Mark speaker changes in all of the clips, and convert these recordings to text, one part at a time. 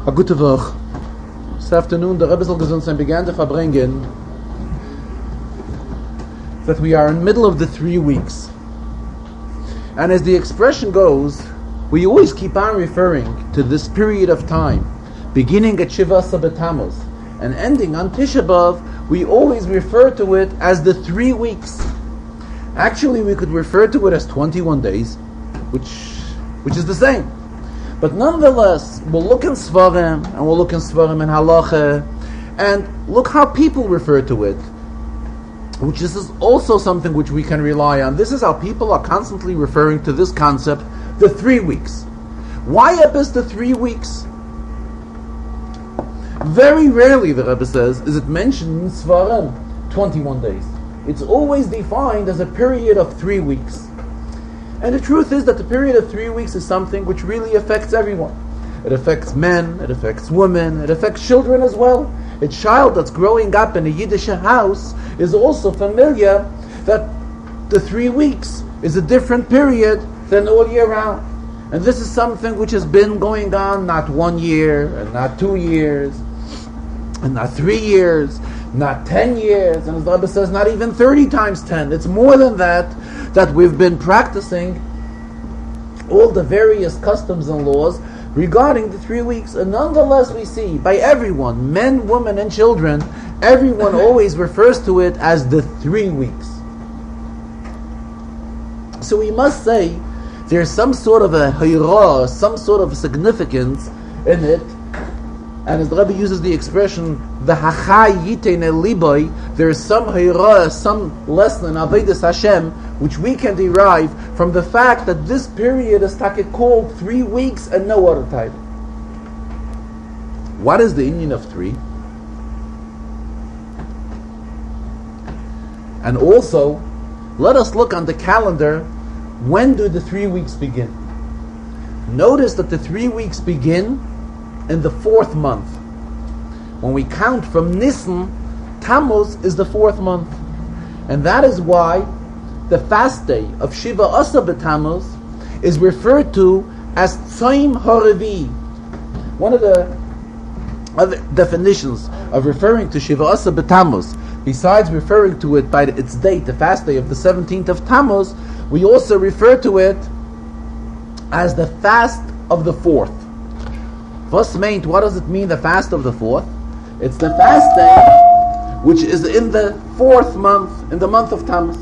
Speaker 1: A gute Woche. This afternoon, the Rebbe Zalgazunsen began to Farbrengen that we are in the middle of the 3 weeks. And as the expression goes, we always keep on referring to this period of time, beginning at Shivasa B'Tammuz and ending on Tisha B'Av. We always refer to it as the 3 weeks. Actually, we could refer to it as 21 days, which is the same. But nonetheless, we'll look in Svarim, and we'll look in Svarim and Halacha, and look how people refer to it, which is also something which we can rely on. This is how people are constantly referring to this concept, the 3 weeks. Why is the 3 weeks? Very rarely, the Rebbe says, is it mentioned in Svarim 21 days. It's always defined as a period of 3 weeks. And the truth is that the period of 3 weeks is something which really affects everyone. It affects men, it affects women, it affects children as well. A child that's growing up in a Yiddish house is also familiar that the 3 weeks is a different period than all year round. And this is something which has been going on not 1 year, and not 2 years, and not 3 years, not 10 years, and as the Rebbe says, not even 30 times 10. It's more than that we've been practicing all the various customs and laws regarding the 3 weeks. And nonetheless, we see by everyone, men, women, and children, everyone always refers to it as the 3 weeks. So we must say there's some sort of a hayra, some sort of significance in it. And as the Rebbe uses the expression, "V'hachai yitein el liboy," there is some hayra, some lesson in Avodas Hashem, which we can derive from the fact that this period is called 3 weeks and no other time. What is the union of 3? And also, let us look on the calendar. When do the 3 weeks begin? Notice that the 3 weeks begin in the 4th month. When we count from Nisan, Tammuz is the 4th month. And that is why the fast day of Shiva Asa B'Tammuz is referred to as Tzom HaRevi. One of the other definitions of referring to Shiva Asa B'Tammuz, besides referring to it by its date, the fast day of the 17th of Tammuz, we also refer to it as the fast of the 4th. What does it mean, the fast of the 4th? It's the fast day which is in the 4th month, in the month of Tammuz.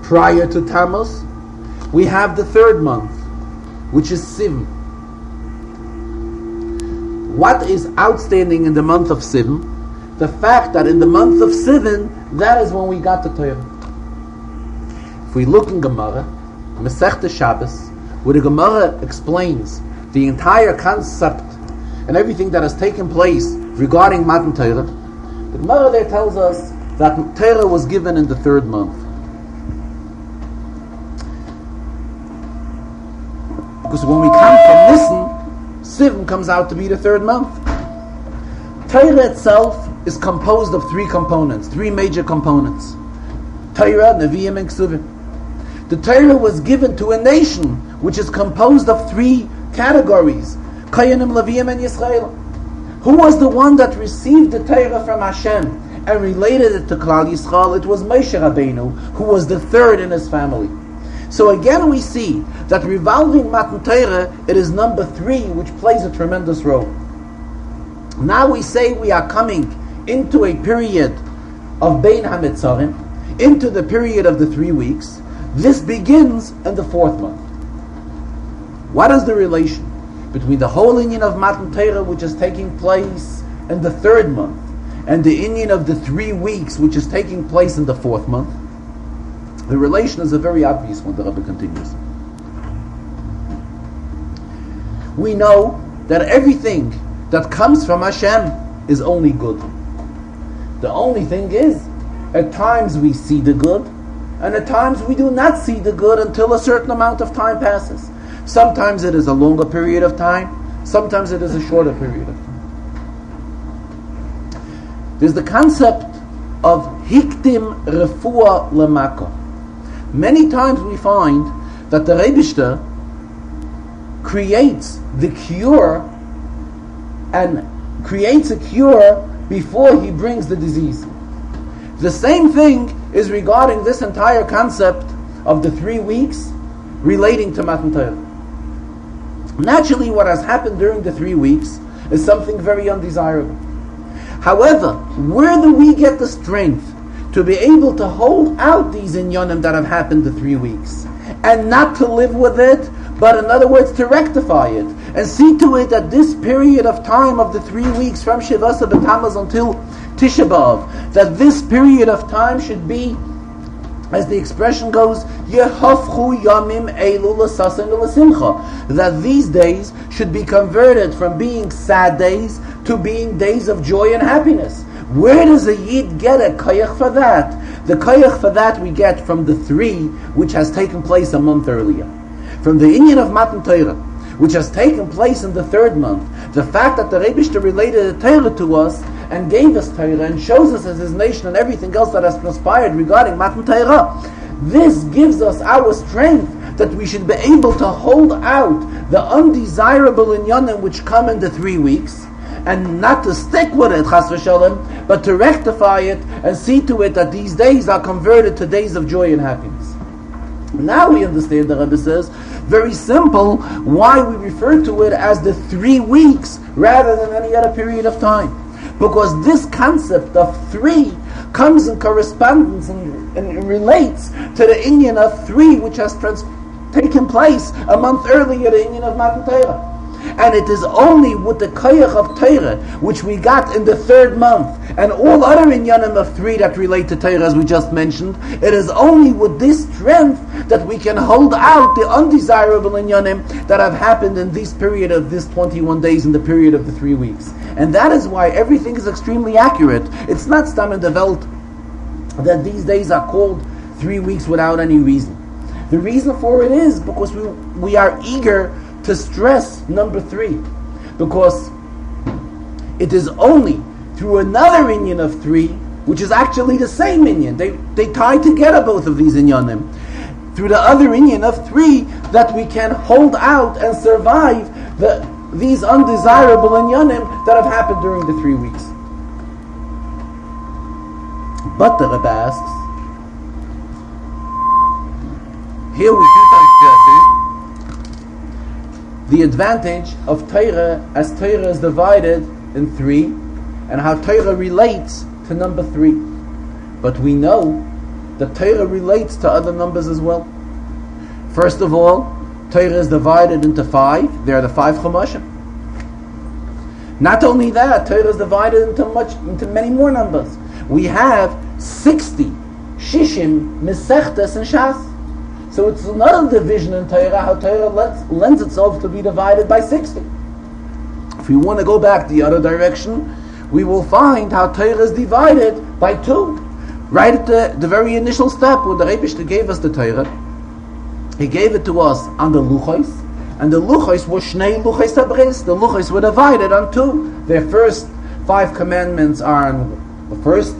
Speaker 1: Prior to Tammuz, we have the 3rd month, which is Sivan. What is outstanding in the month of Sivan? The fact that in the month of Sivan, that is when we got the Torah. If we look in Gemara, Masechta Shabbos, where the Gemara explains the entire concept and everything that has taken place regarding Matan Torah, the Gemara there tells us that Torah was given in the 3rd month. Because when we count from Nisan, Sivan comes out to be the 3rd month. Torah itself is composed of 3 components, 3 major components. Torah, Nevi'im, and Ksuvim. The Torah was given to a nation which is composed of 3 categories, Kohanim, Leviim, and Yisrael. Who was the one that received the Torah from Hashem and related it to Klal Yisrael? It was Moshe Rabbeinu, who was the 3rd in his family. So again we see that revolving Matan Torah, it is number 3, which plays a tremendous role. Now we say we are coming into a period of Bein HaMetzarim, into the period of the 3 weeks. This begins in the 4th month. What is the relation between the whole union of Matan Torah, which is taking place in the 3rd month, and the union of the 3 weeks, which is taking place in the 4th month? The relation is a very obvious one. The Rebbe continues. We know that everything that comes from Hashem is only good. The only thing is, at times we see the good, and at times we do not see the good until a certain amount of time passes. Sometimes it is a longer period of time, sometimes it is a shorter period of time. There's the concept of hiktim refuah lemako. Many times we find that the Rebishter creates the cure and creates a cure before he brings the disease. The same thing is regarding this entire concept of the 3 weeks relating to Matan Torah. Naturally, what has happened during the 3 weeks is something very undesirable. However, where do we get the strength to be able to hold out these inyanim that have happened the 3 weeks and not to live with it, but in other words to rectify it and see to it that this period of time of the 3 weeks from Shivasa B'Tammuz until Tisha B'Av, that this period of time should be, as the expression goes, Yehafchu Yamim Eilu L'Sasin L'Simcha, that these days should be converted from being sad days to being days of joy and happiness. Where does a Yid get a koyach for that? The koyach for that we get from the 3 which has taken place a month earlier. From the inyan of Matan Torah, which has taken place in the 3rd month, the fact that the Rebishter related the Torah to us and gave us Torah and shows us as his nation and everything else that has transpired regarding Matan Torah, this gives us our strength that we should be able to hold out the undesirable inyanim which come in the 3 weeks, and not to stick with it, chas v'shalom, but to rectify it and see to it that these days are converted to days of joy and happiness. Now we understand, the Rebbe says, very simple, why we refer to it as the 3 weeks rather than any other period of time. Because this concept of 3 comes in correspondence and relates to the inyan of 3 which has taken place a month earlier, the inyan of Matan Torah. And it is only with the koyach of Torah, which we got in the 3rd month, and all other inyanim of 3 that relate to Torah, as we just mentioned, it is only with this strength that we can hold out the undesirable inyanim that have happened in this period of this 21 days in the period of the 3 weeks. And that is why everything is extremely accurate. It's not stam in the Welt that these days are called 3 weeks without any reason. The reason for it is because we are eager to stress number 3, because it is only through another inyan of 3, which is actually the same inyan. They tie together both of these inyanim. Through the other inyan of 3, that we can hold out and survive these undesirable inyanim that have happened during the 3 weeks. But the Rebbe asks, here we keep on stressing the advantage of Torah as Torah is divided in 3 and how Torah relates to number 3. But we know that Torah relates to other numbers as well. First of all, Torah is divided into 5. There are the 5 Chumashim. Not only that, Torah is divided into many more numbers. We have 60 Shishim Mesechtes and Shas. So it's another division in Torah, how Torah lends itself to be divided by 60. If we want to go back the other direction, we will find how Torah is divided by 2. Right at the very initial step, when the Rebishter gave us the Torah, he gave it to us on the Luchos, and the Luchos were Shnei Luchos Abris. The Luchos were divided on 2. Their first 5 commandments are on the first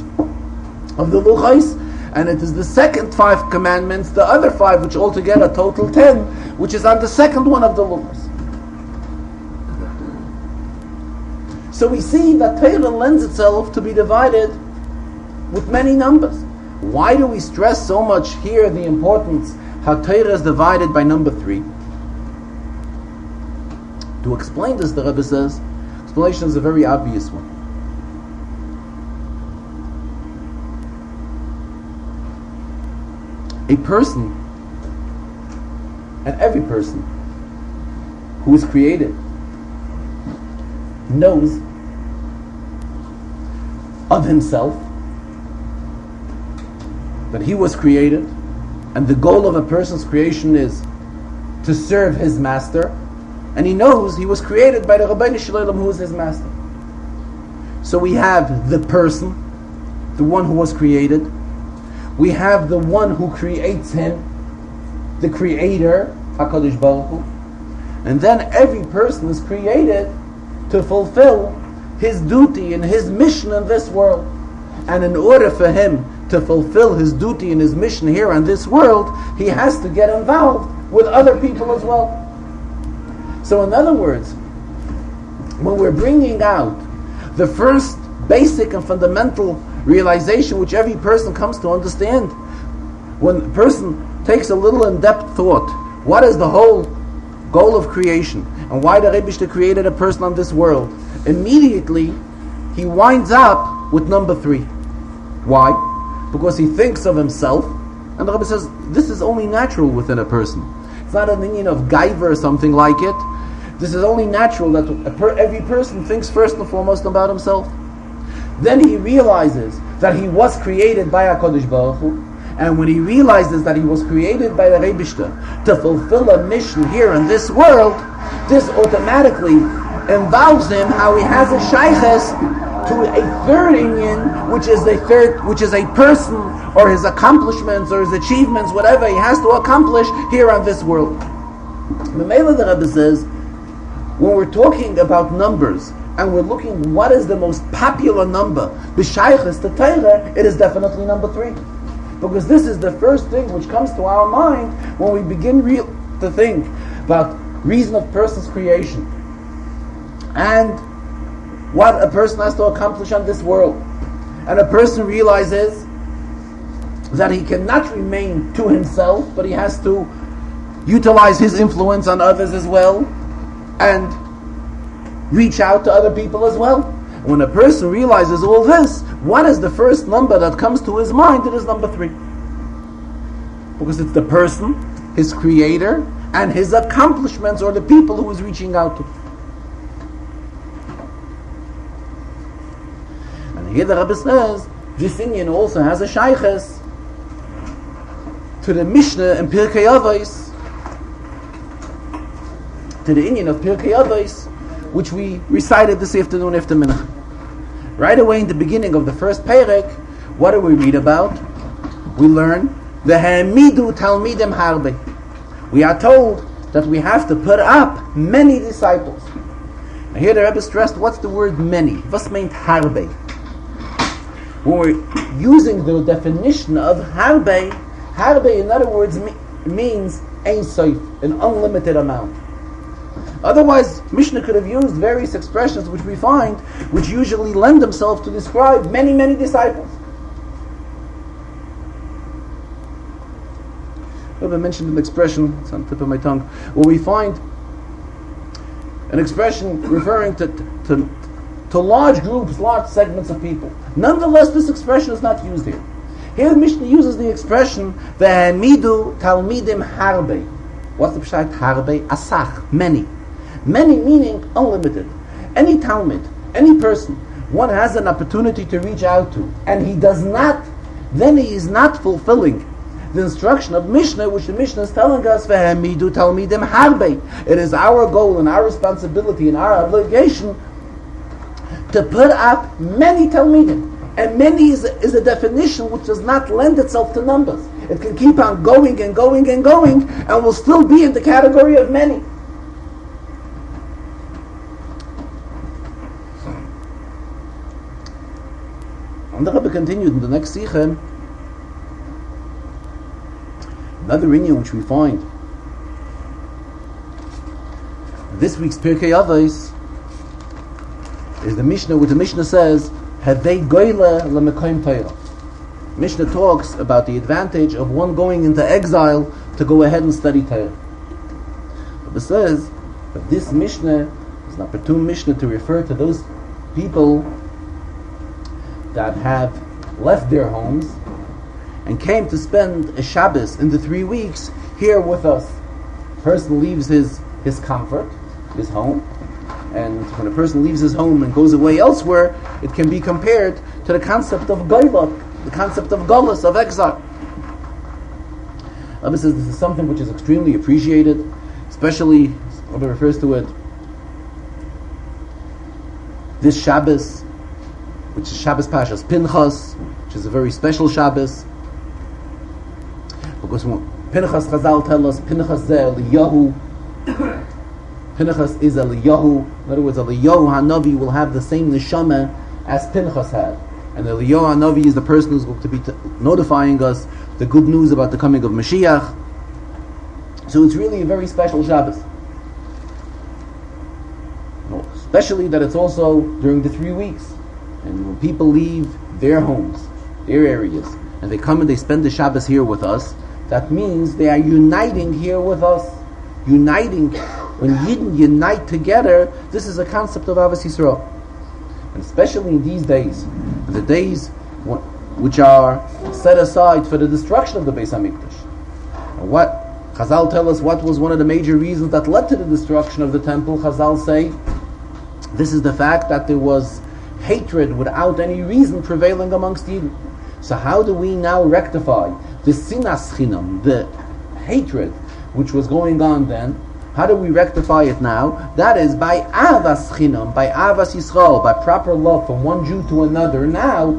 Speaker 1: of the Luchos, and it is the second 5 commandments, the other 5, which altogether total 10, which is on the second one of the Luchos. So we see that Torah lends itself to be divided with many numbers. Why do we stress so much here the importance how Torah is divided by number 3? To explain this, the Rebbe says, explanation is a very obvious one. A person, and every person who is created, knows of himself that he was created, and the goal of a person's creation is to serve his master, and he knows he was created by the Rabbeinu Shalom, who is his master. So we have the person, the one who was created. We have the one who creates him, the creator, HaKadosh Baruch Hu. And then every person is created to fulfill his duty and his mission in this world. And in order for him to fulfill his duty and his mission here on this world, he has to get involved with other people as well. So in other words, when we're bringing out the first basic and fundamental realization which every person comes to understand, when a person takes a little in-depth thought, what is the whole goal of creation and why the Rebbe created a person on this world, immediately he winds up with number 3. Why? Because he thinks of himself, and the Rebbe says this is only natural within a person. It's not an Indian of gaiva or something like it. This is only natural that every person thinks first and foremost about himself. Then he realizes that he was created by HaKadosh Baruch Hu, and when he realizes that he was created by the Rebbe to fulfill a mission here in this world, this automatically involves him how he has a shaykhs to a third Inyan, which is a person or his accomplishments or his achievements, whatever he has to accomplish here on this world. The Mela the Rebbe says, when we're talking about numbers and we're looking what is the most popular number, b'shaykhs to Torah, it is definitely number 3. Because this is the first thing which comes to our mind when we begin to think about reason of person's creation and what a person has to accomplish on this world. And a person realizes that he cannot remain to himself, but he has to utilize his influence on others as well and reach out to other people as well. When a person realizes all this, what is the first number that comes to his mind? It is number 3. Because it's the person, his creator, and his accomplishments, or the people who he's reaching out to. And here the Rebbe says, this Inyan also has a shaykhs to the Mishnah in Pirkei Avos, to the Inyan of Pirkei Avos, which we recited this afternoon after Mincha. Right away in the beginning of the first Perek, what do we read about? We learn the Ha'emidu Talmidim Harbe. We are told that we have to put up many disciples. Now here the Rebbe stressed, what's the word many? What's meant Harbe? When we're using the definition of Harbe, Harbe in other words means Ein Sof, an unlimited amount. Otherwise, Mishnah could have used various expressions which we find, which usually lend themselves to describe many, many disciples. I mentioned an expression, it's on the tip of my tongue, where we find an expression referring to large groups, large segments of people. Nonetheless, this expression is not used here. Here the Mishnah uses the expression, Ve'emidu Talmidim Harbe. What's the pshat Harbe? Asach, many. Many meaning unlimited. Any Talmud, any person, one has an opportunity to reach out to, and he does not, then he is not fulfilling the instruction of Mishnah, which the Mishnah is telling us, V'hamidu Talmidim Harbe. It is our goal and our responsibility and our obligation to put up many Talmidim. And many is a definition which does not lend itself to numbers. It can keep on going and going and going, and will still be in the category of many. And the Rebbe continued in the next Sikha, another inyan which we find this week's Pirkei Avos is the Mishnah, where the Mishnah says, Hadei goyle lemekoim Torah. Mishnah talks about the advantage of one going into exile to go ahead and study Torah. But it says that this Mishnah is an opportune Mishnah to refer to those people that have left their homes and came to spend a Shabbos in the 3 weeks here with us. A person leaves his comfort, his home, and when a person leaves his home and goes away elsewhere, it can be compared to the concept of Goyla, the concept of Golus, of exile. Rabbi says this is something which is extremely appreciated, especially, Rabbi refers to it, this Shabbos, which is Shabbos Pashas Pinchas, which is a very special Shabbos, because when Pinchas Chazal tell us, Pinchas ze Eliyahu, Pinchas is Eliyahu. In other words, Eliyahu HaNavi will have the same neshama as Pinchas had. And Eliyahu HaNavi is the person who's going to be notifying us the good news about the coming of Mashiach. So it's really a very special Shabbos. Especially that it's also during the 3 weeks. And when people leave their homes, their areas, and they come and they spend the Shabbos here with us, that means they are uniting here with us. Uniting, when Yidden unite together, this is a concept of Avos Yisrael. And especially in these days, the days which are set aside for the destruction of the Beis HaMikdash. And what Chazal tell us what was one of the major reasons that led to the destruction of the temple. Chazal say, this is the fact that there was hatred without any reason prevailing amongst Yidden. So how do we now rectify the sinas chinam, the hatred which was going on then? How do we rectify it now? That is by avas chinam, by avas Yisrael, by proper love from one Jew to another. Now,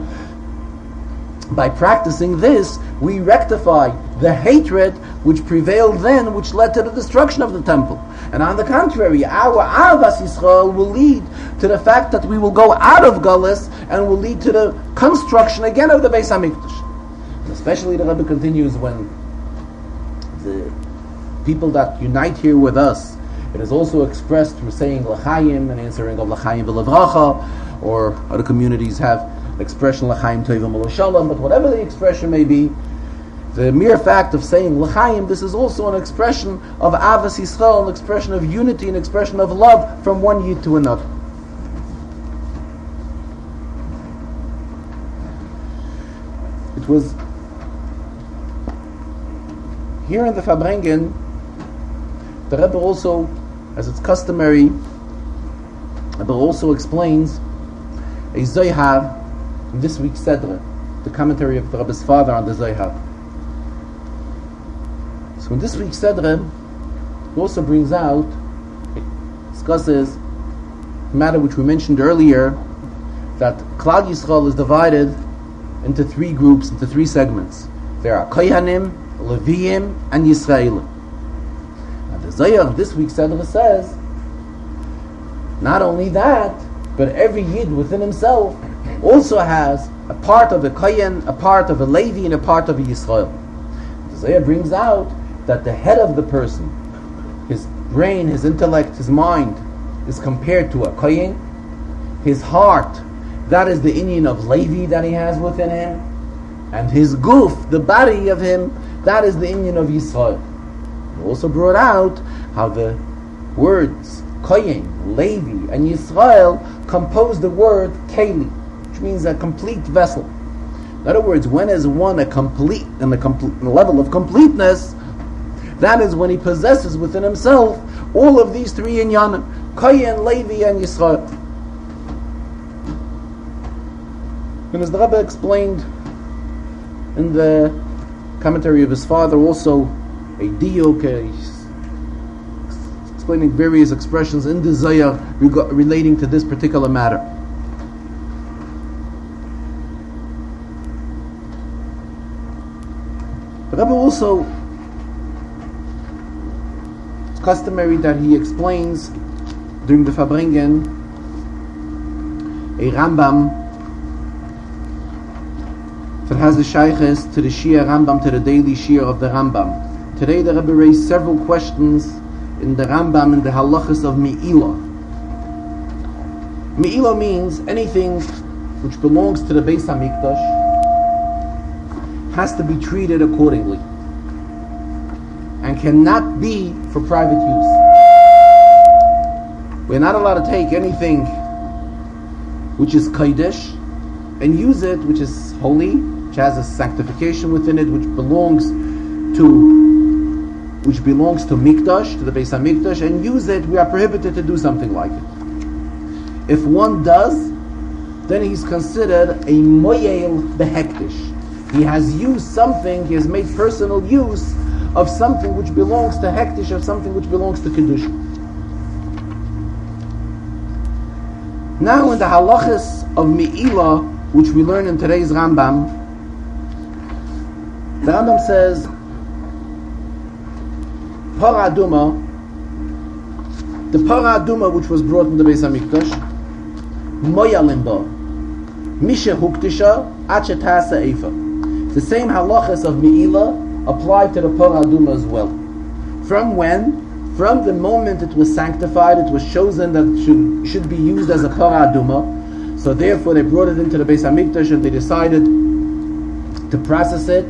Speaker 1: by practicing this, we rectify the hatred which prevailed then, which led to the destruction of the temple. And on the contrary, our avas Yisrael will lead to the fact that we will go out of Galus and will lead to the construction again of the Beis HaMikdash. And especially the Rebbe continues when the people that unite here with us, it is also expressed through saying L'chaim and answering of L'chaim v'Levracha, or other communities have expression L'chaim Tovim L'Shalom, but whatever the expression may be, the mere fact of saying L'chaim, this is also an expression of Avos Yisrael, an expression of unity, an expression of love from one Yid to another. It was here in the Farbrengen, the Rebbe also, as it's customary, the Rebbe also explains a Zohar in this week's Sedra, the commentary of the Rebbe's father on the Zohar. So in this week's Sedra, he also brings out, discusses a matter which we mentioned earlier, that Klal Yisrael is divided into 3 groups, into 3 segments. There are Kohanim, Leviim, and Yisraelim. Now the Zohar of this week's Sedra says, not only that, but every Yid within himself also has a part of a Kohen, a part of a Levi, and a part of a Yisrael. The Zohar brings out that the head of the person, his brain, his intellect, his mind, is compared to a Kohen. His heart, that is the inyan of Levi that he has within him. And his guf, the body of him, that is the inyan of Yisrael. He also brought out how the words Kohen, Levi, and Yisrael compose the word Keli, which means a complete vessel. In other words, when is one a complete in the level of completeness, that is when he possesses within himself all of these 3 inyanim, Kohen, Levi, and Yisrael. And as the Rebbe explained in the commentary of his father, also a diuk, explaining various expressions in the Zohar relating to this particular matter. The Rebbe also, it's customary that he explains during the Farbrengen a Rambam that has the shayches to the Shia Rambam, to the daily Shia of the Rambam. Today the Rebbe raised several questions in the Rambam in the halachas of Me'ilah. Me'ilah means anything which belongs to the Beis HaMikdash has to be treated accordingly and cannot be for private use. We're not allowed to take anything which is Kodesh and use it, which is holy, which has a sanctification within it, which belongs to Mikdash, to the Beis HaMikdash, and use it. We are prohibited to do something like it. If one does, then he's considered a moyel behektish. He has used something, he has made personal use of something which belongs to hektish, of something which belongs to kedusha. Now in the halachas of Me'ilah, which we learn in today's Rambam, the Rambam says, Parah Aduma, the Parah Aduma which was brought in the Beis HaMikdash, Moyalim ba, Misha Huktisha, Ache Tasa Eifa. The same halachas of Me'ilah apply to the Parah Aduma as well. From when? From the moment it was sanctified, it was chosen that it should be used as a parah aduma. So therefore they brought it into the Beis Hamikdash and they decided to process it.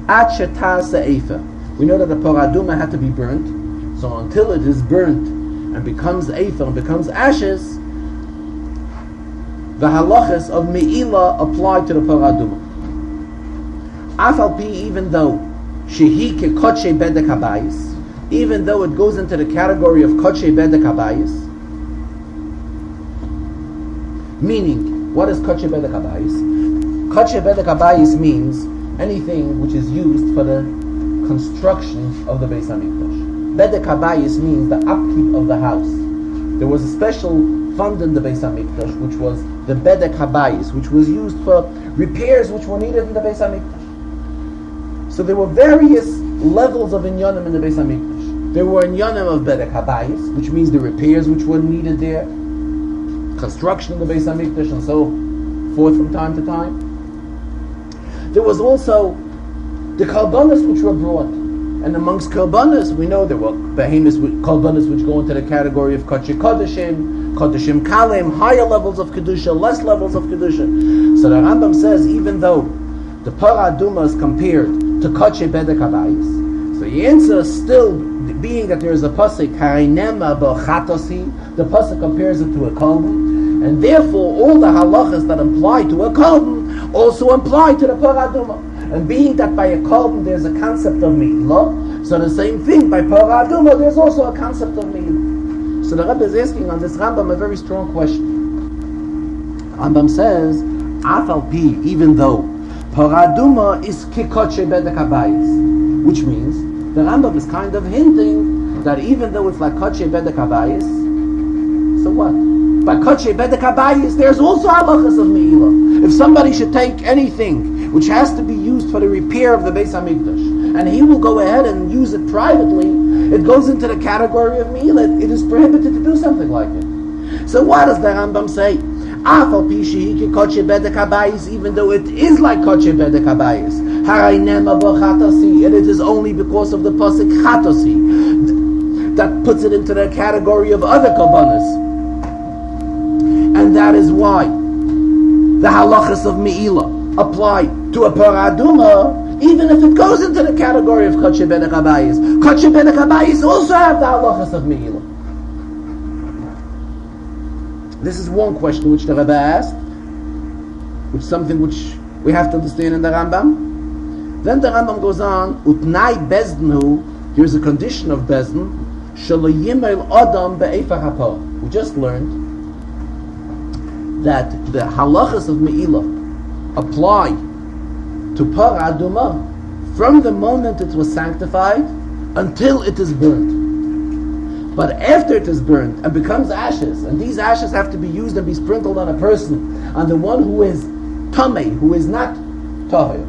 Speaker 1: Ad shetasa eifer. We know that the parah aduma had to be burnt. So until it is burnt and becomes eifer and becomes ashes, the halachas of me'ilah apply to the parah aduma. Afal pi, even though shehi ke kodshe bedek habayis, even though it goes into the category of kodshe bedek habayis, meaning, what is kodshe bedek habayis? Kodshe bedek habayis means anything which is used for the construction of the Beis Hamikdash. Bedek habayis means the upkeep of the house. There was a special fund in the Beis Hamikdash, which was the bedek habayis, which was used for repairs which were needed in the Beis Hamikdash. So there were various levels of inyanim in the Beis Hamikdash. There were inyanim of bedek habayis, which means the repairs which were needed there, construction of the Beis Hamikdash, and so forth from time to time. There was also the karbanos which were brought, and amongst karbanos we know there were behemoths, karbanos which go into the category of kodesh kodeshim, kodeshim kalim, higher levels of kedusha, less levels of kedusha. So the Rambam says, even though the parah aduma is compared to kodesh bedek habayis, so the answer is still being that there is a pasuk harinema b'chatosi. The pasuk compares it to a kolben, and therefore all the halachas that apply to a kolben also apply to the parah aduma. And being that by a kolben there's a concept of me'ilah, so the same thing by parah aduma there's also a concept of me'ilah. So the Rebbe is asking on this Rambam a very strong question. Rambam says, afal pi, even though parah aduma is kikoche bedek habayis, which means the Rambam is kind of hinting that even though it's like koche bedek habayis, so what? By koche bedek habayis there's also halachas of me'ilah. If somebody should take anything which has to be used for the repair of the Beis Hamikdash, and he will go ahead and use it privately, it goes into the category of me'ilah. It is prohibited to do something like it. So what does the Rambam say? Afal pi shehi kodesh bedek habayis, even though it is like kodesh bedek habayis, haraynema b'chatasi, and it is only because of the pasuk chatasi that puts it into the category of other karbanos, and that is why the halachas of me'ilah apply to a parah aduma, even if it goes into the category of kodesh bedek habayis. Kodesh bedek habayis also have the halachas of me'ilah. This is one question which the Rebbe asked, which is something which we have to understand in the Rambam. Then the Rambam goes on, utnai bezdnu, here's a condition of bezdn, shelo yimel adam be'efach hapar. We just learned that the halachas of me'ilah apply to parah aduma from the moment it was sanctified until it is burnt. But after it is burnt and becomes ashes, and these ashes have to be used and be sprinkled on a person, on the one who is tamei, who is not tahir,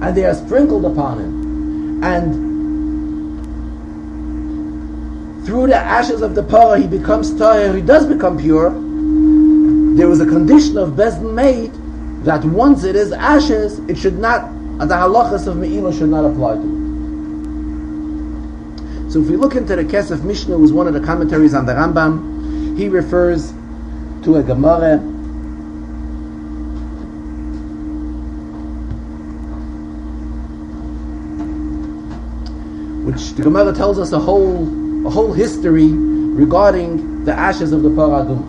Speaker 1: and they are sprinkled upon him, and through the ashes of the parah he becomes tahir, he does become pure. There was a condition of bezdin made that once it is ashes, it should not, and the halachas of me'ilah should not apply to it. So if we look into the Kesef Mishnah, was one of the commentaries on the Rambam, he refers to a Gemara which the Gemara tells us a whole history regarding the ashes of the parah aduma.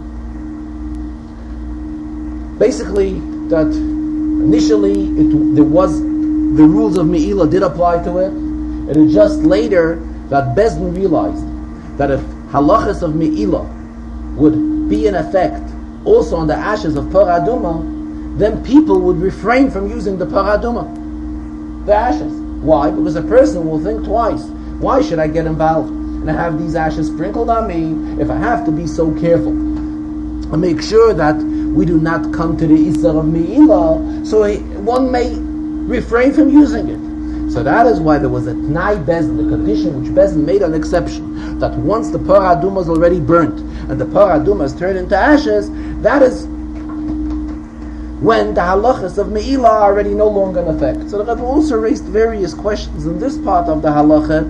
Speaker 1: Basically, that initially there was the rules of me'ilah did apply to it. It is just later that Bezdin realized that if halachas of me'ilah would be in effect also on the ashes of parah aduma, then people would refrain from using the parah aduma, the ashes. Why? Because a person will think twice. Why should I get involved and have these ashes sprinkled on me if I have to be so careful and make sure that we do not come to the Isar of me'ilah, so one may refrain from using it. So that is why there was a Tnai Bezdin, the condition which Bezdin made an exception, that once the parah aduma is already burnt and the parah aduma is turned into ashes, that is when the halachas of me'ilah are already no longer in effect. So the Rebbe also raised various questions in this part of the halacha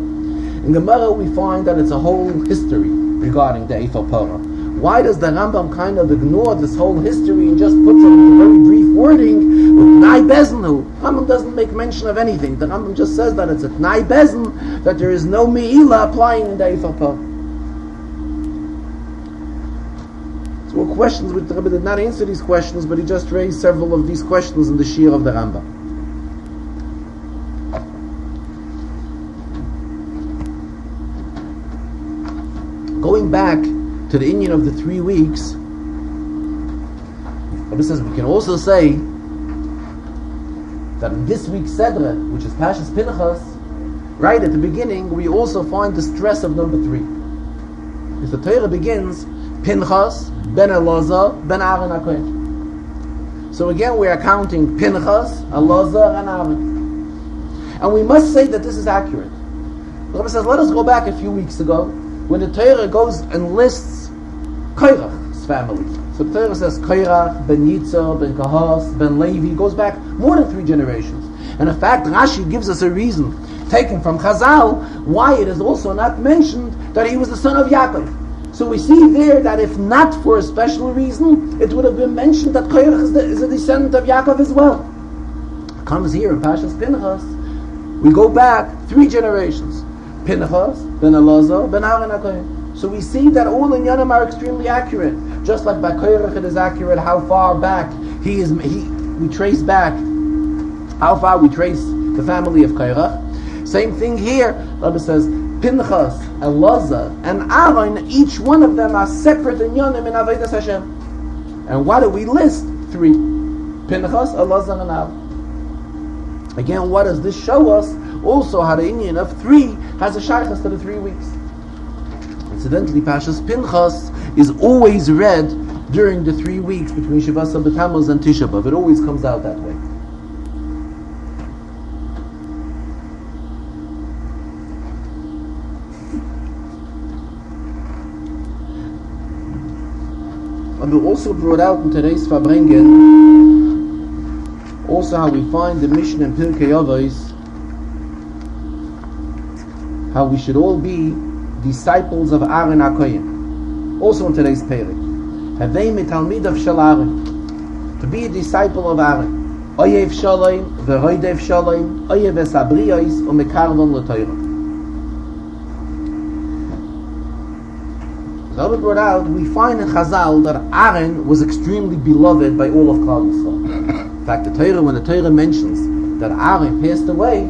Speaker 1: In Gemara we find that it's a whole history regarding the Eifel Parah. Why does the Rambam kind of ignore this whole history and just puts it into very brief wording with Nai Bezenu? Rambam doesn't make mention of anything. The Rambam just says that it's a Nai Bezen, that there is no Me'ila applying in the Eifel Parah. So what questions, the Rebbe did not answer these questions, but he just raised several of these questions in the Shir of the Rambam. Going back to the Inyan of the 3 weeks, Rebbe says we can also say that in this week's Sedra, which is Pashas Pinchas, right at the beginning, we also find the stress of number 3. If the Torah begins, Pinchas, Ben Elazar, Ben Aaron HaKohen. So again we are counting Pinchas, Elazar, and Aaron. And we must say that this is accurate. The Rebbe says, let us go back a few weeks ago, when the Torah goes and lists Korach's family. So the Torah says Korach, Ben Yitzhak, Ben Kahas, Ben Levi, goes back more than 3 generations. And in fact, Rashi gives us a reason, taken from Chazal, why it is also not mentioned that he was the son of Yaakov. So we see there that if not for a special reason, it would have been mentioned that Korach is a descendant of Yaakov as well. It comes here in Pashas Pinchas, we go back 3 generations. Pinchas, Ben Elazar, Ben Aaron HaKohen. So we see that all inyanim are extremely accurate. Just like by Korach it is accurate how far back we trace back, how far we trace the family of Korach. Same thing here. Rabbi says Pinchas, Elazar, and Aaron, each one of them are separate inyanim in Avodas Hashem. And why do we list 3? Pinchas, Elazar, and Aaron. Again, what does this show us? Also how the inyan of 3 has a shaykhus to the 3 weeks. Incidentally, Pashas Pinchas is always read during the 3 weeks between Shavas B'Tammuz and Tisha B'Av. It always comes out that way. And we also brought out in today's Farbrengen also how we find the Mishnah in Pirkei Avos, how we should all be disciples of Aaron HaKohen. Also in today's Perek, Havei mitalmidav shel Aaron, to be a disciple of Aaron. Oyev shalom, v'roidev shalom, oyev es abriyos, u'mekarvon l'Torah. The Rebbe brought out, we find in Chazal that Aaron was extremely beloved by all of Klal Yisrael. In fact, when the Torah mentions that Aaron passed away,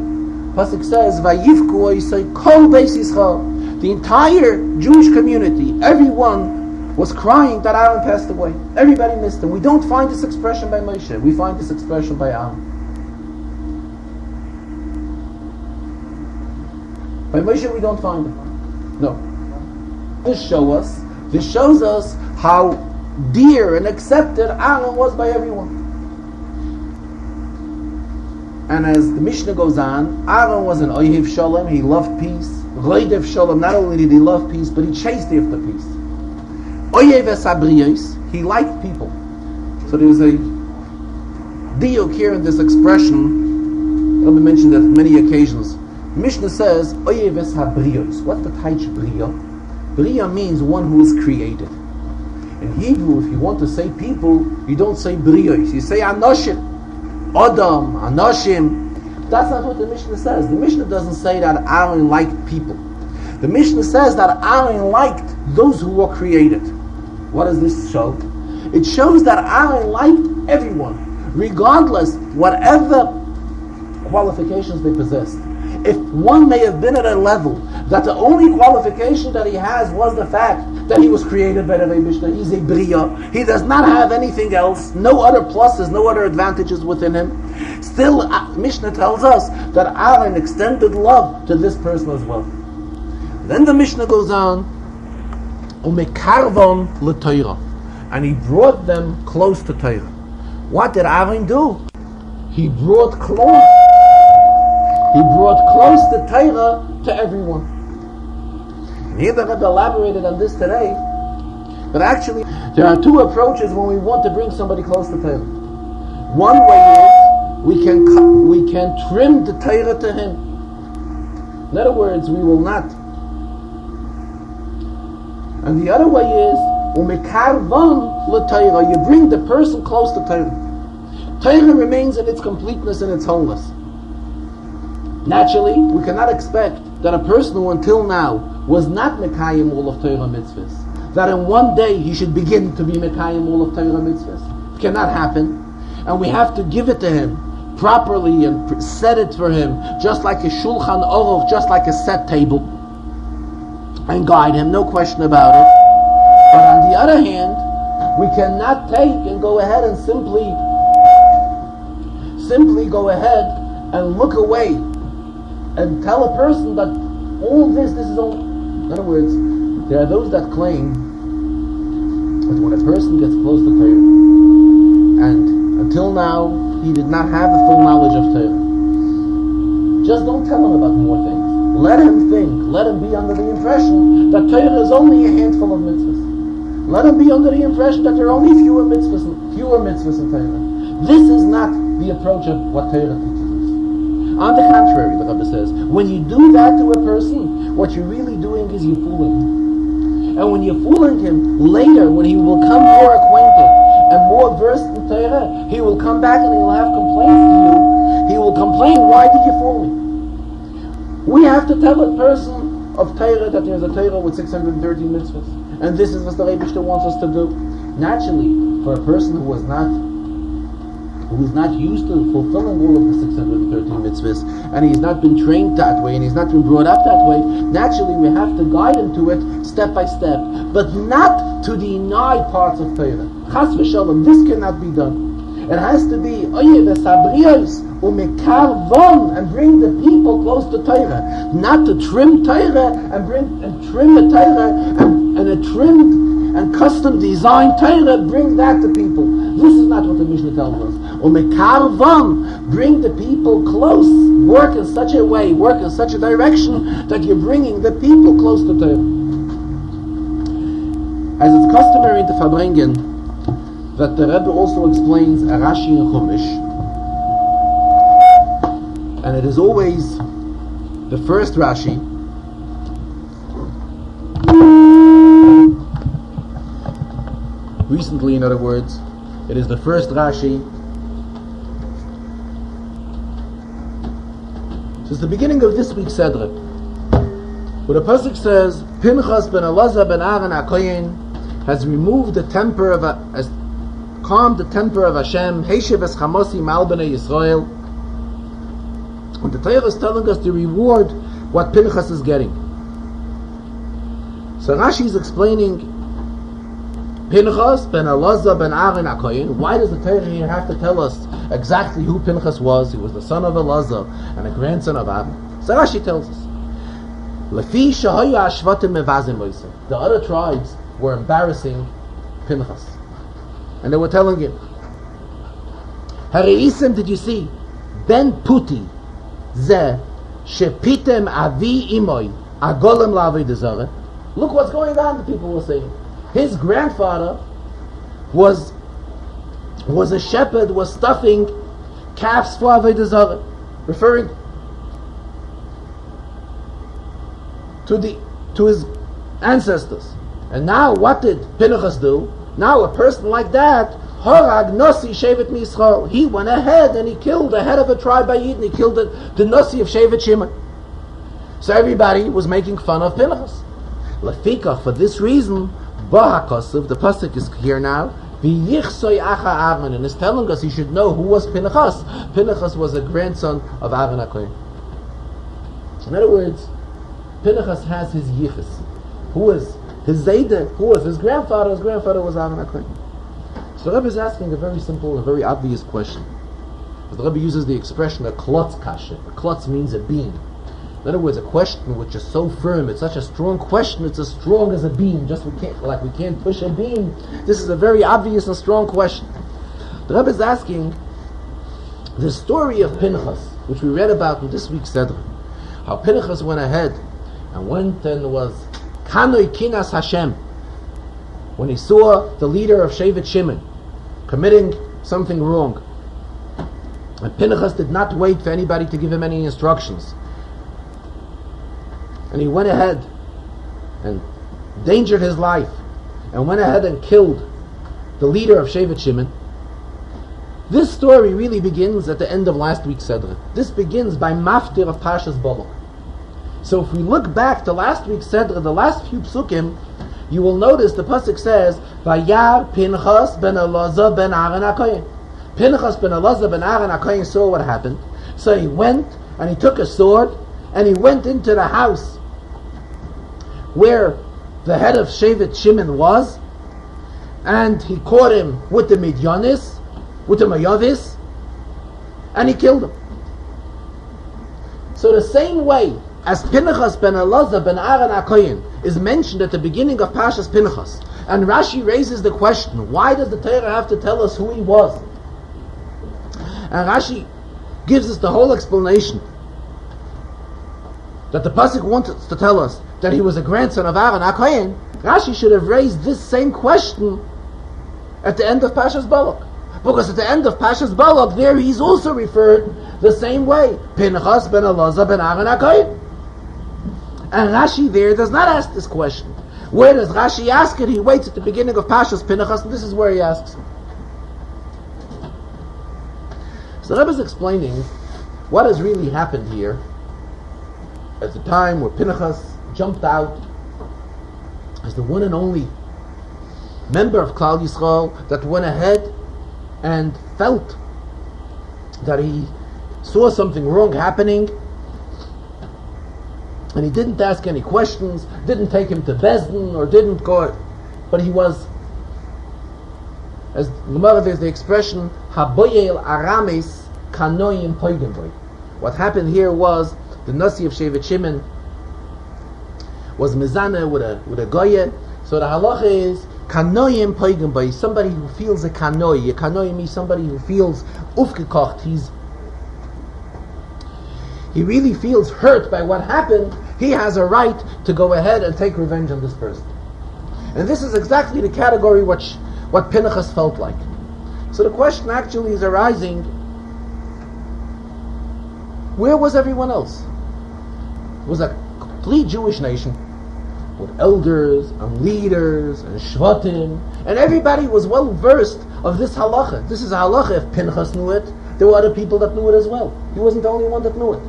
Speaker 1: Pasuk says, "Vayivku oisei kol beis Yisrael." The entire Jewish community, everyone was crying that Aaron passed away. Everybody missed him. We don't find this expression by Moshe. We find this expression by Aaron. By Moshe we don't find it. No. This shows us how dear and accepted Aaron was by everyone. And as the Mishnah goes on, Aaron was an Oyev Shalom, he loved peace. Roidev Shalom, not only did he love peace, but he chased after peace. Oyev es abriyos, he liked people. So there's a diuk here in this expression. I'll be mentioned that on many occasions. The Mishnah says, Oyev es habriyos. What's the taich briya? Briya means one who is created. In Hebrew, if you want to say people, you don't say briyos, you say anoshim. Adam, Anashim. That's not what the Mishnah says. The Mishnah doesn't say that Aaron liked people. The Mishnah says that Aaron liked those who were created. What does this show? It shows that Aaron liked everyone, regardless whatever qualifications they possessed. If one may have been at a level that the only qualification that he has was the fact that he was created by the Rebbe, he's a Bria, he does not have anything else, no other pluses, no other advantages within him. Still, Mishnah tells us that Aaron extended love to this person as well. Then the Mishnah goes on, Umekarvon l'Torah, and he brought them close to Torah. What did Aaron do? He brought close the Torah to everyone. And here the Rebbe elaborated on this today, but actually there are 2 approaches when we want to bring somebody close to Torah. One way is we can trim the Torah to him. In other words, we will not And the other way is umekarvan l'Torah. You bring the person close to Torah. Torah remains in its completeness and its wholeness. Naturally, we cannot expect that a person who until now was not Mekayim all of Torah mitzvahs, that in one day he should begin to be Mekayim all of Torah mitzvahs. It cannot happen. And we have to give it to him properly and set it for him, just like a Shulchan Aruch, just like a set table, and guide him, no question about it. But on the other hand, we cannot take and go ahead and simply go ahead and look away and tell a person that all this is all. In other words, there are those that claim that when a person gets close to Torah, and until now he did not have the full knowledge of Torah, just don't tell him about more things. Let him think. Let him be under the impression that Torah is only a handful of mitzvahs. Let him be under the impression that there are only fewer mitzvahs in Torah. This is not the approach of what Torah teaches us. On the contrary, the Rebbe says, when you do that to a person, what you're really doing is you're fooling him. And when you're fooling him, later, when he will come more acquainted and more versed in Torah, he will come back and he will have complaints to you. He will complain, why did you fool me? We have to tell a person of Torah that there's a Torah with 613 mitzvahs. And this is what the Rebbe wants us to do. Naturally, for a person who is not used to fulfilling all of the 613 mitzvahs, and he's not been trained that way, and he's not been brought up that way, naturally we have to guide him to it step by step, but not to deny parts of Torah. Chas v'shalom, this cannot be done. It has to be oye v'sabriyos umekarvon, and bring the people close to Torah, not to trim Torah and trim the Torah and a trimmed and custom designed Torah, bring that to people. This is not what the Mishnah tells us. Umekarvam, bring the people close. Work in such a way, work in such a direction that you're bringing the people close to Torah. As it's customary in the Farbrengen, that the Rebbe also explains a Rashi in Chumash, and it is always the first Rashi. Recently, in other words, it is the first Rashi. Since the beginning of this week's Sedra, where the pasuk says, Pinchas ben Elazar ben Aaron HaKohen has removed the temper of has calmed the temper of Hashem, Heishev es Chamosi mal b'nei Yisrael. And the Torah is telling us the reward what Pinchas is getting. So Rashi is explaining Pinchas ben Elazar ben Aaron HaKohen. Why does the Torah here have to tell us exactly who Pinchas was? He was the son of Elazar and a grandson of Aaron. So Rashi tells us, Lefi shahayu hashvatim mevazim moiseh. The other tribes were embarrassing Pinchas, and they were telling him, Hareisim, did you see? Ben Puti ze shepitem avi imoy agolem la'avodah zarah. Look what's going on, the people were saying. His grandfather was a shepherd, was stuffing calves for avodah zarah, referring to his ancestors. And now what did Pinchas do? Now a person like that, Horag Nosi Shevet Yisrael, he went ahead and he killed the head of a tribe by Yidden. He killed the Nosi of Shevet Shimon. So everybody was making fun of Pinchas. Lefika, for this reason, Bahakosov, the pasuk is here now, V'yichsoi acha Aaron, and is telling us he should know who was Pinchas. Pinchas was a grandson of Aaron HaKohen. In other words, Pinchas has his yichus. Who was his zayde? Who was his grandfather? His grandfather was Aaron HaKohen. So the Rebbe is asking a very simple, a very obvious question. The Rebbe uses the expression a klotz kasha. A klotz means a beam. In other words, a question which is so firm, it's such a strong question, it's as strong as a beam. Just we can't push a beam. This is a very obvious and strong question. The Rebbe is asking the story of Pinchas, which we read about in this week's Sedra. How Pinchas went ahead and went and was Kanoi Kinas Hashem, when he saw the leader of Shevet Shimon committing something wrong. And Pinchas did not wait for anybody to give him any instructions. And he went ahead and endangered his life, and went ahead and killed the leader of Shevet Shimon. This story really begins at the end of last week's Sedra. This begins by Maftir of Parshas Balak. So if we look back to last week's Sedra, the last few psukim, you will notice the pasuk says, "Vayar Pinchas ben Elazar ben Aaron HaKohen." Pinchas ben Elazar ben Aaron HaKohen saw what happened. So he went and he took a sword and he went into the house where the head of Shevet Shimon was, and he caught him with the Midyanis, with the Mayavis, and he killed him. So the same way as Pinchas ben Elazar ben Aaron HaKohen is mentioned at the beginning of Parshas Pinchas, and Rashi raises the question, why does the Torah have to tell us who he was? And Rashi gives us the whole explanation that the pasuk wants to tell us that he was a grandson of Aaron HaKohen. Rashi should have raised this same question at the end of Parshas Balak, because at the end of Parshas Balak there he's also referred the same way, Pinchas ben Elazar ben Aaron HaKohen. And Rashi there does not ask this question. Where does Rashi ask it? He waits at the beginning of Parshas Pinchas, and this is where he asks it. So the Rebbe is explaining what has really happened here at the time where Pinchas jumped out as the one and only member of Klal Yisrael that went ahead and felt that he saw something wrong happening, and he didn't ask any questions, didn't take him to Bezdin, or didn't go, but he was, as Gemara, there's the expression, Haboyel Aramis Kanoyim Poigenboy. What happened here was, the Nasi of Shevet Shimon was Mizana with a Goye, so the halacha is, Kanoyim Poigenboy, somebody who feels a Kanoy. A Kanoy means somebody who feels ufgekocht, he really feels hurt by what happened. He has a right to go ahead and take revenge on this person. And this is exactly the category what Pinchas felt like. So the question actually is arising, where was everyone else? It was a complete Jewish nation with elders and leaders and shvatim, and everybody was well versed of this halacha. This is a halacha. If Pinchas knew it, there were other people that knew it as well. He wasn't the only one that knew it.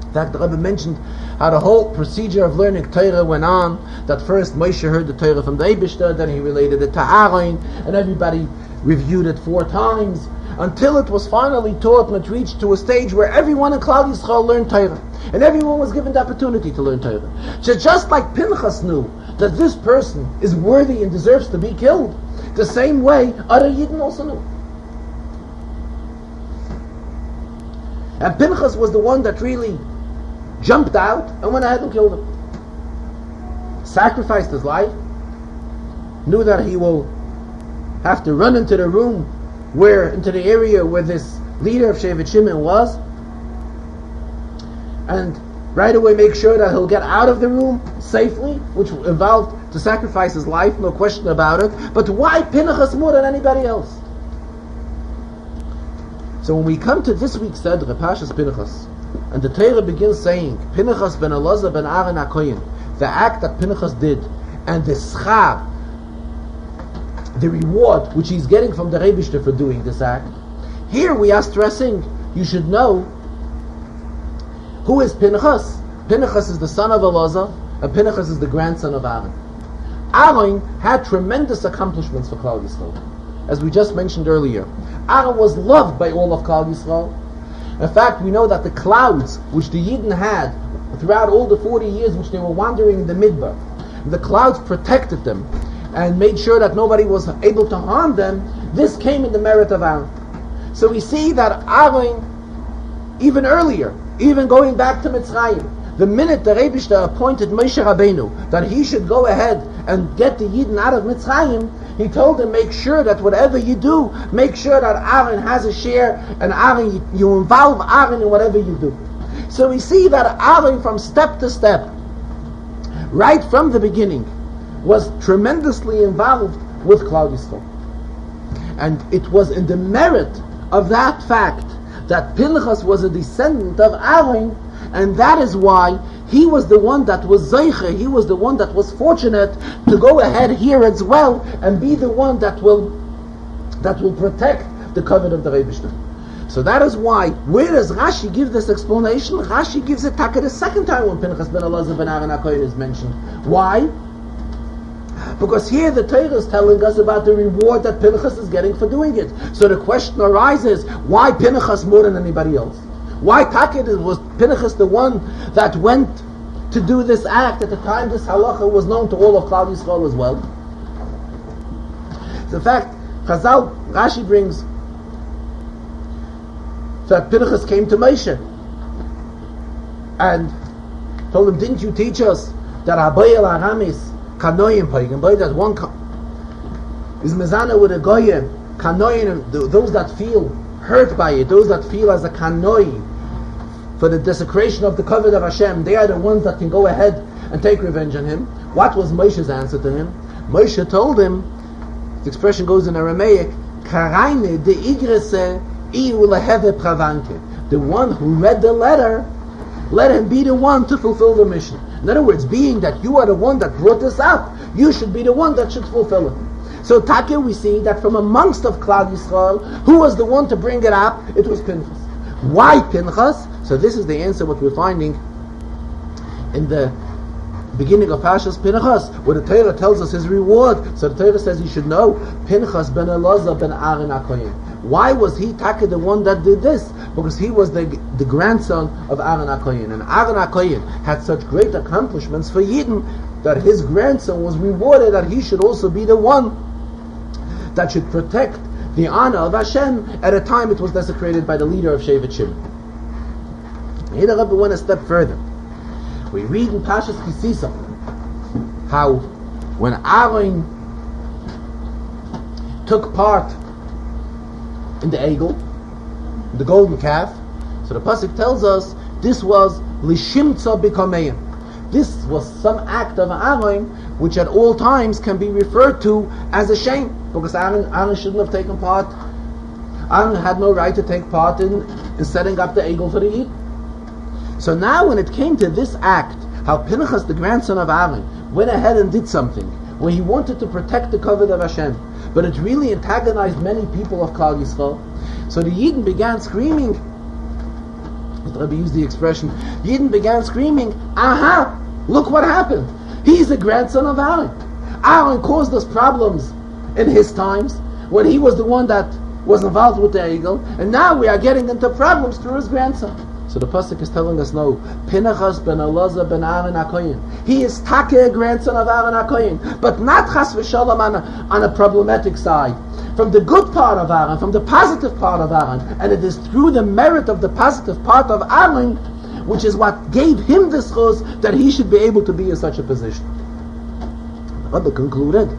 Speaker 1: In fact, the Rebbe mentioned how the whole procedure of learning Torah went on, that first Moshe heard the Torah from the Eibishter, then he related it to Aaron, and everybody reviewed it 4 times, until it was finally taught and it reached to a stage where everyone in Klal Yisrael learned Torah, and everyone was given the opportunity to learn Torah. So just like Pinchas knew that this person is worthy and deserves to be killed, the same way other Yidden also knew. And Pinchas was the one that really jumped out and went ahead and killed him. Sacrificed his life, knew that he will have to run into the room into the area where this leader of Shevet Shimon was, and right away make sure that he'll get out of the room safely, which involved to sacrifice his life, no question about it. But why Pinchas more than anybody else? So when we come to this week's Sedra, Parshas Pinchas, and the Torah begins saying, Pinchas ben Elazar ben Aaron HaKohen, the act that Pinchas did, and the schar, the reward which he's getting from the Rebishter for doing this act, here we are stressing, you should know, who is Pinchas? Pinchas is the son of Elazar, and Pinchas is the grandson of Aaron. Aaron had tremendous accomplishments for Klal Yisrael. As we just mentioned earlier, Aaron was loved by all of Klal Yisrael. In fact, we know that the clouds which the Yidden had throughout all the 40 years which they were wandering in the Midbar, the clouds protected them and made sure that nobody was able to harm them. This came in the merit of Aaron. So we see that Aaron, even earlier, even going back to Mitzrayim, the minute the Rebishter appointed Moshe Rabbeinu that he should go ahead and get the Yidden out of Mitzrayim, he told him, make sure that whatever you do, make sure that Aaron has a share, and Aaron, you involve Aaron in whatever you do. So we see that Aaron, from step to step, right from the beginning, was tremendously involved with Klal Yisrael. And it was in the merit of that fact that Pinchas was a descendant of Aaron And that is why he was the one that was zeiche, he was the one that was fortunate to go ahead here as well and be the one that will protect the covenant of the Rebbeinu. So that is why, where does Rashi give this explanation? Rashi gives it taka the second time when Pinchas ben Elazar ben Aaron HaKohen is mentioned. Why? Because here the Torah is telling us about the reward that Pinchas is getting for doing it. So the question arises, why Pinchas more than anybody else? Why was Pinchas the one that went to do this act at the time this halacha was known to all of Klal Yisrael as well? So in fact, Rashi brings that Pinchas came to Moshe and told him, didn't you teach us that Abayel Aramis Kanoim Pagan, that one is mezana with a goyim, Kanoim, those that feel hurt by it, those that feel as a Kanoim for the desecration of the covenant of Hashem, they are the ones that can go ahead and take revenge on him. What was Moshe's answer to him? Moshe told him, the expression goes in Aramaic, Karaine de igrese iu leheve pravanke. The one who read the letter, let him be the one to fulfill the mission. In other words, being that you are the one that brought this up, you should be the one that should fulfill it. So Taka, we see that from amongst of Klal Yisrael, who was the one to bring it up? It was Pinchas. Why Pinchas? So this is the answer what we're finding in the beginning of Parshas Pinchas, where the Torah tells us his reward. So the Torah says you should know Pinchas ben Elazar ben Aaron HaKohen. Why was he Taka the one that did this? Because he was the grandson of Aaron HaKohen. And Aaron HaKohen had such great accomplishments for Yidden that his grandson was rewarded that he should also be the one that should protect the honor of Hashem at a time it was desecrated by the leader of Shevet Shimon. Here the Rebbe went a step further. We read in Parshas Kisisa how when Aaron took part in the egel, the golden calf, so the pasuk tells us this was lishimtza b'kameim. This was some act of Aaron which at all times can be referred to as a shame, because Aaron shouldn't have taken part. Aaron had no right to take part in setting up the egel for the Yid. So now when it came to this act, how Pinchas, the grandson of Aaron, went ahead and did something where he wanted to protect the covenant of Hashem, but it really antagonized many people of Klal Yisrael. So the Yidden began screaming. The Rebbe used the expression, Yidden began screaming, aha, look what happened. He's the grandson of Aaron. Aaron caused us problems in his times when he was the one that was involved with the eagle, and now we are getting into problems through his grandson. So the pasuk is telling us no. Pinchas ben Elazar ben Aaron HaKohen. He is Taka, grandson of Aaron HaKohen, but not chas v'shalom on a problematic side. From the good part of Aaron, from the positive part of Aaron, and it is through the merit of the positive part of Aaron, which is what gave him this chus that he should be able to be in such a position. The Rebbe concluded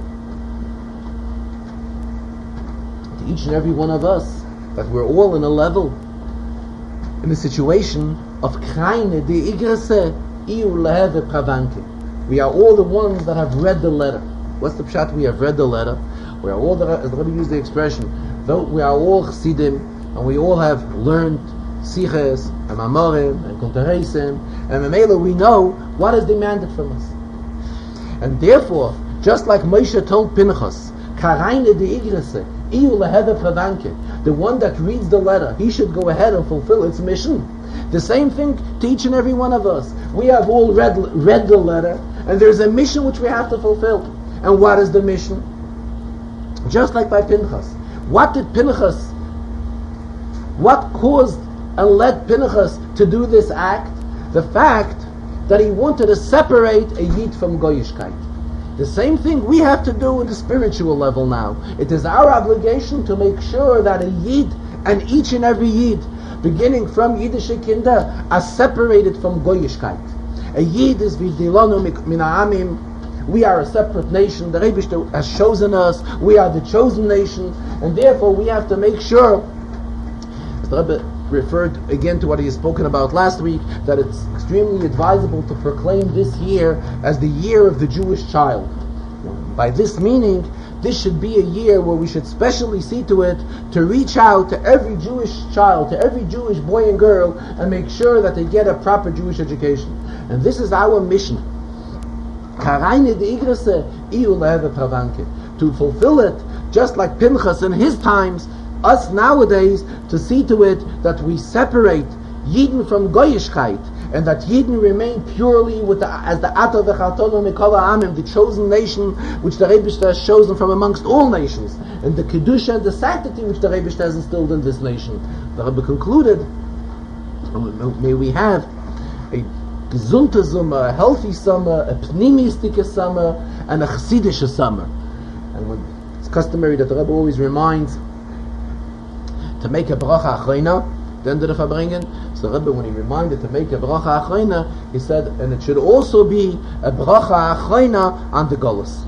Speaker 1: to each and every one of us that we're all in a level, in the situation of Kraine de Igrese Iu Leheve Pravanke. We are all the ones that have read the letter. What's the pshat? We have read the letter. We are all, as the Rebbe used the expression, though we are all Chassidim, and we all have learned Siches, and Mamorim, and Kunteresim, and Memela, we know what is demanded from us. And therefore, just like Moshe told Pinchas, Karaine de Igrese Iu Leheve Pravanke, the one that reads the letter, he should go ahead and fulfill its mission. The same thing to each and every one of us. We have all read the letter, and there's a mission which we have to fulfill. And what is the mission? Just like by Pinchas. What caused and led Pinchas to do this act? The fact that he wanted to separate a Yid from Goyishkeit. The same thing we have to do at the spiritual level now. It is our obligation to make sure that a Yid and each and every Yid, beginning from Yiddish Kinder, are separated from Goyishkeit. A Yid is vidilonu min ha'amim. We are a separate nation. The Rebbe has chosen us. We are the chosen nation, and therefore we have to make sure. The Rebbe referred again to what he has spoken about last week, that it's extremely advisable to proclaim this year as the year of the Jewish child. By this meaning this should be a year where we should specially see to it to reach out to every Jewish child, to every Jewish boy and girl, and make sure that they get a proper Jewish education. And this is our mission. To fulfill it, just like Pinchas in his times, us nowadays, to see to it that we separate Yidden from Goyishkeit, and that Yidden remain purely as the Ata v'Chartonu Mikol Ha'amim, the chosen nation which the Rebbeinu has chosen from amongst all nations, and the Kedusha and the sanctity which the Rebbeinu has instilled in this nation. The Rebbe concluded, may we have a gesunte summer, a healthy summer, a pnimistic summer, and a chassidish summer. And when it's customary that the Rebbe always reminds to make a bracha achreina, the end of the Farbrengen. So the Rebbe, when he reminded to make a bracha achreina, he said, and it should also be a bracha achreina on the Golus.